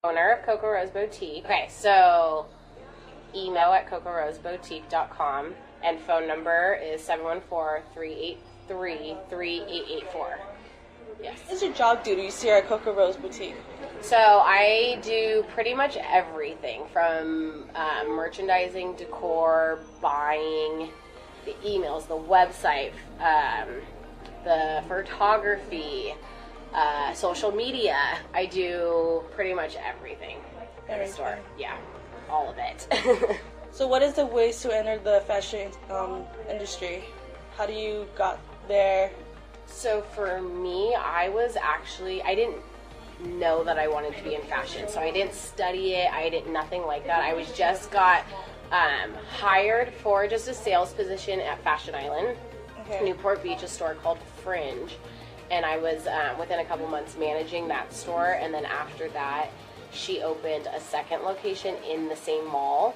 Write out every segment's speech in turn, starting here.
Owner of CocoRose Boutique. Okay, so email at CocoRoseBoutique.com and phone number is 714-383-3884. Yes. What does your job do you see here at CocoRose Boutique? So I do pretty much everything from merchandising, decor, buying, the emails, the website, the photography, social media. I do pretty much everything in the store. Yeah, all of it. So what is the ways to enter the fashion industry? How do you got there? So for me, I didn't know that I wanted to be in fashion. So I didn't study it. I did nothing like that. I got hired for just a sales position at Fashion Island, Newport Beach, a store called Fringe. And I was, within a couple months, managing that store. And then after that, she opened a second location in the same mall.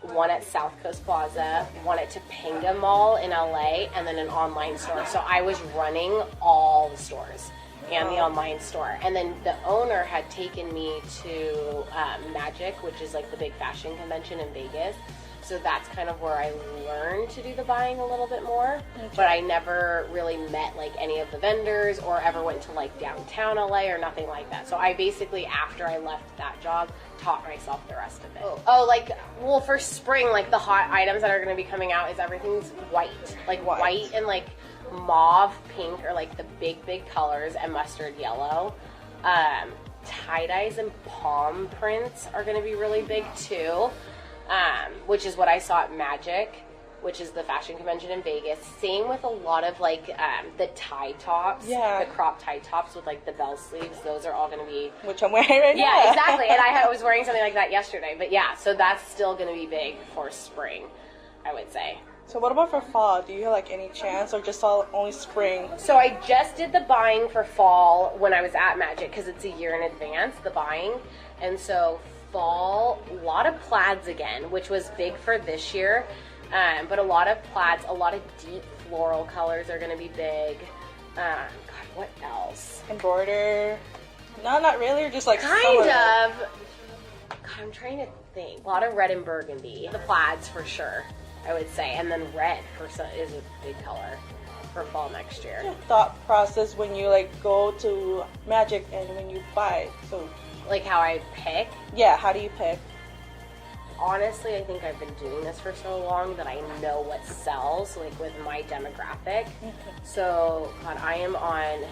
One at South Coast Plaza, one at Topanga Mall in LA, and then an online store. So I was running all the stores and the online store. And then the owner had taken me to Magic, which is like the big fashion convention in Vegas. So that's kind of where I learned to do the buying a little bit more. But I never really met like any of the vendors or ever went to like downtown LA or nothing like that. So I basically, after I left that job, taught myself the rest of it. Oh, for spring, like the hot items that are going to be coming out is everything's white. Like white and like mauve pink are like the big colors, and mustard yellow. Tie-dyes and palm prints are going to be really big too. Which is what I saw at Magic, which is the fashion convention in Vegas. Same with a lot of like the tie tops, the crop tie tops with like the bell sleeves. Those are all going to be, which I'm wearing right now. Yeah, exactly. And I was wearing something like that yesterday. But yeah, so that's still going to be big for spring, I would say. So what about for fall? Do you have like any chance, or just only spring? So I just did the buying for fall when I was at Magic, because it's a year in advance, the buying, and so fall, a lot of plaids again, which was big for this year, but a lot of plaids, a lot of deep floral colors are going to be big. God, what else? Embroider? No, not really, or just like kind of. God, I'm trying to think. A lot of red and burgundy. The plaids for sure, I would say, and then red is a big color for fall next year. Your thought process when you like go to Magic and when you buy, so. Like how I pick? Yeah, how do you pick? Honestly, I think I've been doing this for so long that I know what sells, like with my demographic. So, God, I am on,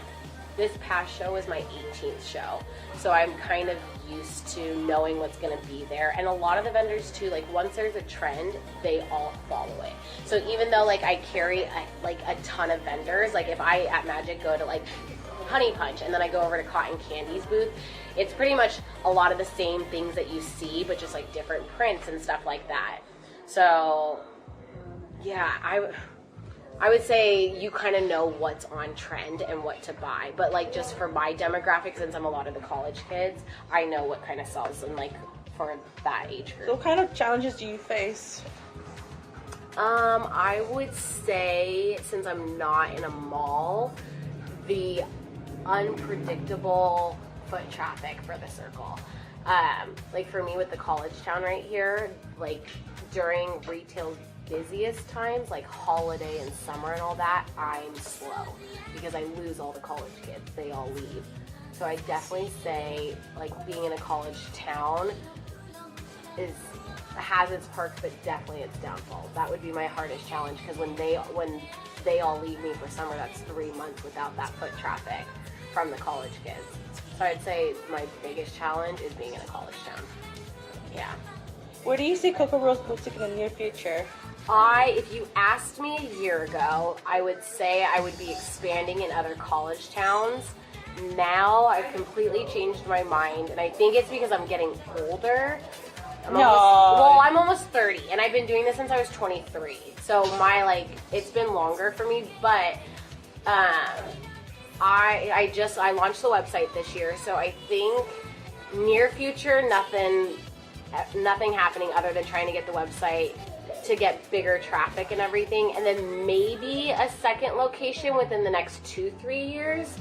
this past show was my 18th show. So I'm kind of used to knowing what's going to be there. And a lot of the vendors too, like once there's a trend, they all follow it. So even though like I carry a ton of vendors, like if I at Magic go to like Honey Punch and then I go over to Cotton Candy's booth, it's pretty much a lot of the same things that you see, but just like different prints and stuff like that. So yeah, I would say you kind of know what's on trend and what to buy. But like just for my demographic, since I'm a lot of the college kids, I know what kind of sells and like for that age group. So what kind of challenges do you face? I would say, since I'm not in a mall, the unpredictable foot traffic for the circle. Like for me with the college town right here, like during retail's busiest times, like holiday and summer and all that, I'm slow because I lose all the college kids. They all leave. So I definitely say like being in a college town has its perks, but definitely its downfall. That would be my hardest challenge, because when they all leave me for summer, that's 3 months without that foot traffic from the college kids. So I'd say my biggest challenge is being in a college town. Yeah. Where do you see CocoRose Boutique in the near future? If you asked me a year ago, I would say I would be expanding in other college towns. Now I've completely changed my mind, and I think it's because I'm getting older. I'm almost 30, and I've been doing this since I was 23. So it's been longer for me, but I launched the website this year, so I think near future, nothing happening other than trying to get the website to get bigger traffic and everything, and then maybe a second location within the next 2-3 years.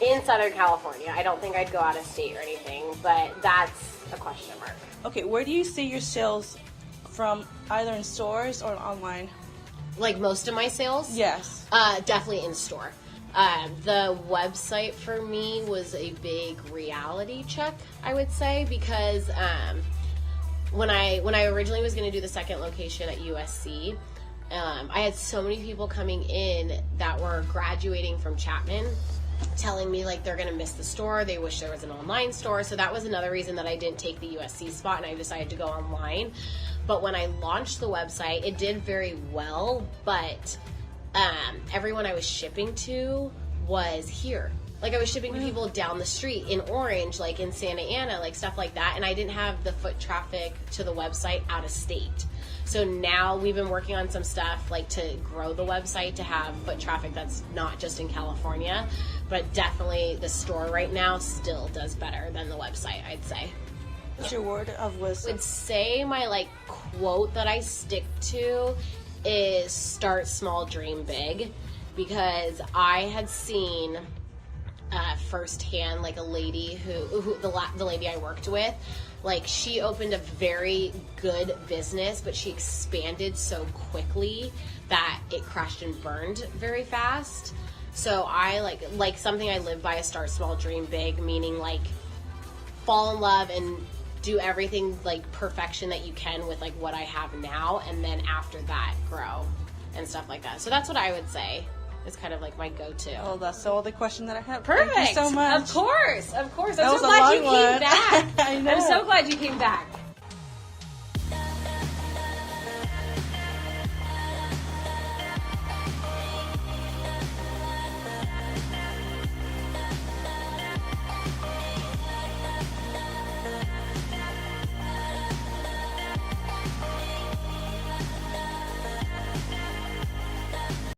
In Southern California. I don't think I'd go out of state or anything, but that's a question mark. Okay, where do you see your sales from, either in stores or online? Like most of my sales? Yes. Definitely in store. The website for me was a big reality check, I would say, because when I originally was going to do the second location at USC, I had so many people coming in that were graduating from Chapman telling me like they're going to miss the store. They wish there was an online store. So that was another reason that I didn't take the USC spot and I decided to go online. But when I launched the website, it did very well, but everyone I was shipping to was here. Like I was shipping to people down the street in Orange, like in Santa Ana, like stuff like that. And I didn't have the foot traffic to the website out of state. So now we've been working on some stuff like to grow the website to have foot traffic that's not just in California, but definitely the store right now still does better than the website, I'd say. What's your word of wisdom? I would say my like quote that I stick to is start small, dream big, because I had seen firsthand like a lady who the lady I worked with, like she opened a very good business, but she expanded so quickly that it crashed and burned very fast. So I like something I live by is start small, dream big, meaning like fall in love and do everything like perfection that you can with like what I have now, and then after that grow and stuff like that. So that's what I would say is kind of like my go-to. Oh, that's all the question that I have. Perfect. Thank you so much. Of course. I'm That so glad you one. came back. I know. I'm so glad you came back.